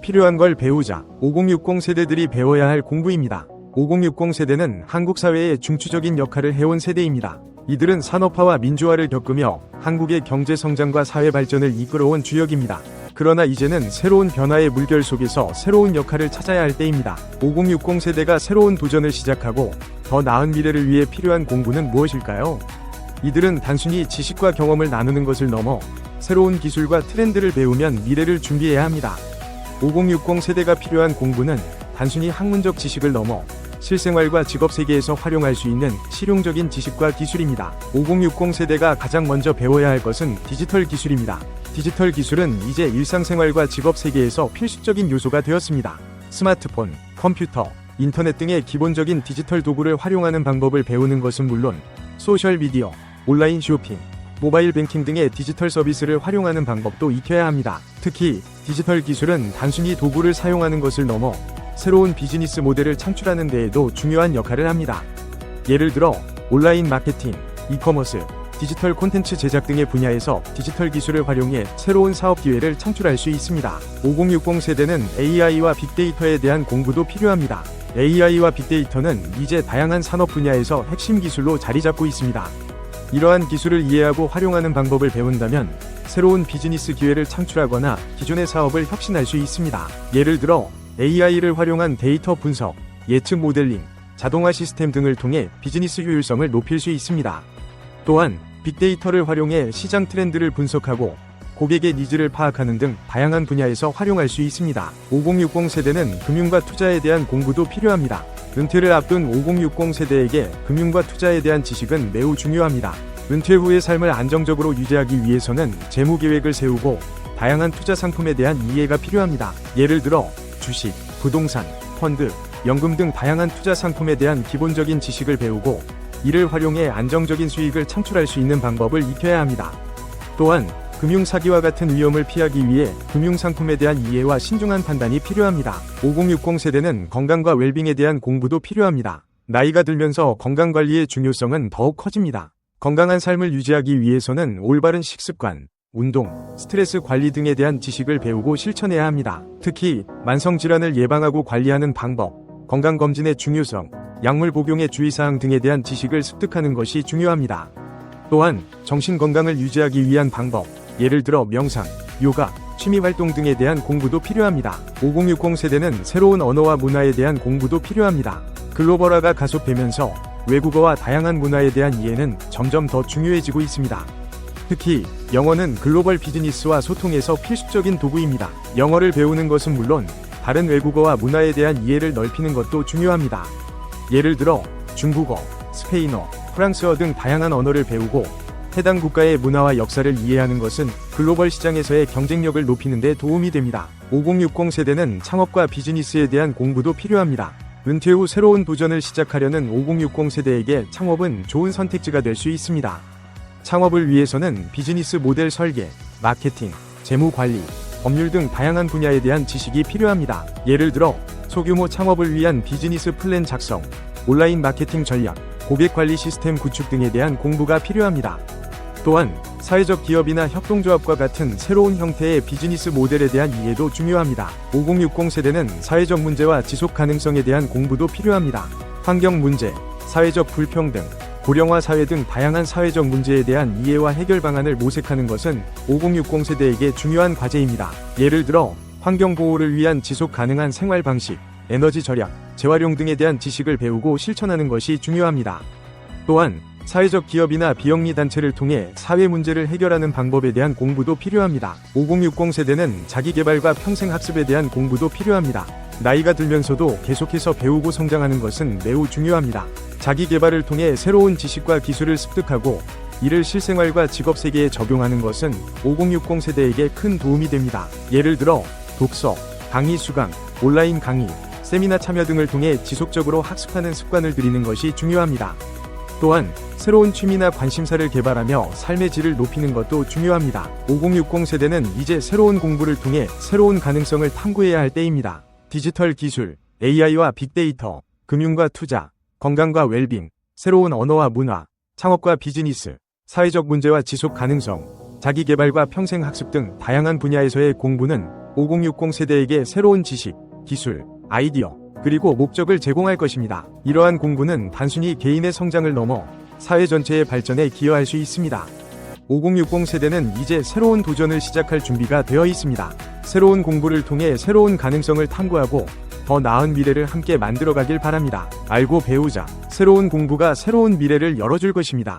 필요한 걸 배우자. 5060 세대들이 배워야 할 공부입니다. 5060 세대는 한국 사회의 중추적인 역할을 해온 세대입니다. 이들은 산업화와 민주화를 겪으며 한국의 경제 성장과 사회 발전을 이끌어온 주역입니다. 그러나 이제는 새로운 변화의 물결 속에서 새로운 역할을 찾아야 할 때입니다. 5060 세대가 새로운 도전을 시작하고 더 나은 미래를 위해 필요한 공부는 무엇일까요? 이들은 단순히 지식과 경험을 나누는 것을 넘어 새로운 기술과 트렌드를 배우면 미래를 준비해야 합니다. 5060 세대가 필요한 공부는 단순히 학문적 지식을 넘어 실생활과 직업 세계에서 활용할 수 있는 실용적인 지식과 기술입니다. 5060 세대가 가장 먼저 배워야 할 것은 디지털 기술입니다. 디지털 기술은 이제 일상생활과 직업 세계에서 필수적인 요소가 되었습니다. 스마트폰, 컴퓨터, 인터넷 등의 기본적인 디지털 도구를 활용하는 방법을 배우는 것은 물론 소셜미디어, 온라인 쇼핑, 모바일 뱅킹 등의 디지털 서비스를 활용하는 방법도 익혀야 합니다. 특히 디지털 기술은 단순히 도구를 사용하는 것을 넘어 새로운 비즈니스 모델을 창출하는 데에도 중요한 역할을 합니다. 예를 들어 온라인 마케팅, 이커머스, 디지털 콘텐츠 제작 등의 분야에서 디지털 기술을 활용해 새로운 사업 기회를 창출할 수 있습니다. 5060 세대는 AI와 빅데이터에 대한 공부도 필요합니다. AI와 빅데이터는 이제 다양한 산업 분야에서 핵심 기술로 자리 잡고 있습니다. 이러한 기술을 이해하고 활용하는 방법을 배운다면 새로운 비즈니스 기회를 창출하거나 기존의 사업을 혁신할 수 있습니다. 예를 들어 AI를 활용한 데이터 분석, 예측 모델링, 자동화 시스템 등을 통해 비즈니스 효율성을 높일 수 있습니다. 또한 빅데이터를 활용해 시장 트렌드를 분석하고 고객의 니즈를 파악하는 등 다양한 분야에서 활용할 수 있습니다. 5060 세대는 금융과 투자에 대한 공부도 필요합니다. 은퇴를 앞둔 5060 세대에게 금융과 투자에 대한 지식은 매우 중요합니다. 은퇴 후의 삶을 안정적으로 유지하기 위해서는 재무 계획을 세우고 다양한 투자 상품에 대한 이해가 필요합니다. 예를 들어 주식, 부동산, 펀드, 연금 등 다양한 투자 상품에 대한 기본적인 지식을 배우고 이를 활용해 안정적인 수익을 창출할 수 있는 방법을 익혀야 합니다. 또한 금융 사기와 같은 위험을 피하기 위해 금융 상품에 대한 이해와 신중한 판단이 필요합니다. 5060 세대는 건강과 웰빙에 대한 공부도 필요합니다. 나이가 들면서 건강 관리의 중요성은 더욱 커집니다. 건강한 삶을 유지하기 위해서는 올바른 식습관, 운동, 스트레스 관리 등에 대한 지식을 배우고 실천해야 합니다. 특히 만성질환을 예방하고 관리하는 방법, 건강검진의 중요성, 약물 복용의 주의사항 등에 대한 지식을 습득하는 것이 중요합니다. 또한 정신건강을 유지하기 위한 방법, 예를 들어 명상, 요가, 취미활동 등에 대한 공부도 필요합니다. 5060 세대는 새로운 언어와 문화에 대한 공부도 필요합니다. 글로벌화가 가속되면서 외국어와 다양한 문화에 대한 이해는 점점 더 중요해지고 있습니다. 특히 영어는 글로벌 비즈니스와 소통에서 필수적인 도구입니다. 영어를 배우는 것은 물론 다른 외국어와 문화에 대한 이해를 넓히는 것도 중요합니다. 예를 들어 중국어, 스페인어, 프랑스어 등 다양한 언어를 배우고 해당 국가의 문화와 역사를 이해하는 것은 글로벌 시장에서의 경쟁력을 높이는 데 도움이 됩니다. 5060 세대는 창업과 비즈니스에 대한 공부도 필요합니다. 은퇴 후 새로운 도전을 시작하려는 5060 세대에게 창업은 좋은 선택지가 될 수 있습니다. 창업을 위해서는 비즈니스 모델 설계, 마케팅, 재무 관리, 법률 등 다양한 분야에 대한 지식이 필요합니다. 예를 들어 소규모 창업을 위한 비즈니스 플랜 작성, 온라인 마케팅 전략, 고객 관리 시스템 구축 등에 대한 공부가 필요합니다. 또한 사회적 기업이나 협동조합과 같은 새로운 형태의 비즈니스 모델에 대한 이해도 중요합니다. 5060 세대는 사회적 문제와 지속 가능성에 대한 공부도 필요합니다. 환경 문제, 사회적 불평등, 고령화 사회 등 다양한 사회적 문제에 대한 이해와 해결 방안을 모색하는 것은 5060 세대에게 중요한 과제입니다. 예를 들어 환경 보호를 위한 지속 가능한 생활 방식, 에너지 절약, 재활용 등에 대한 지식을 배우고 실천하는 것이 중요합니다. 또한 사회적 기업이나 비영리 단체를 통해 사회 문제를 해결하는 방법에 대한 공부도 필요합니다. 5060 세대는 자기개발과 평생학습에 대한 공부도 필요합니다. 나이가 들면서도 계속해서 배우고 성장하는 것은 매우 중요합니다. 자기개발을 통해 새로운 지식과 기술을 습득하고 이를 실생활과 직업 세계에 적용하는 것은 5060 세대에게 큰 도움이 됩니다. 예를 들어 독서, 강의 수강, 온라인 강의, 세미나 참여 등을 통해 지속적으로 학습하는 습관을 들이는 것이 중요합니다. 또한 새로운 취미나 관심사를 개발하며 삶의 질을 높이는 것도 중요합니다. 5060 세대는 이제 새로운 공부를 통해 새로운 가능성을 탐구해야 할 때입니다. 디지털 기술, AI와 빅데이터, 금융과 투자, 건강과 웰빙, 새로운 언어와 문화, 창업과 비즈니스, 사회적 문제와 지속 가능성, 자기개발과 평생학습 등 다양한 분야에서의 공부는 5060 세대에게 새로운 지식, 기술, 아이디어, 그리고 목적을 제공할 것입니다. 이러한 공부는 단순히 개인의 성장을 넘어 사회 전체의 발전에 기여할 수 있습니다. 5060 세대는 이제 새로운 도전을 시작할 준비가 되어 있습니다. 새로운 공부를 통해 새로운 가능성을 탐구하고 더 나은 미래를 함께 만들어가길 바랍니다. 알고 배우자. 새로운 공부가 새로운 미래를 열어줄 것입니다.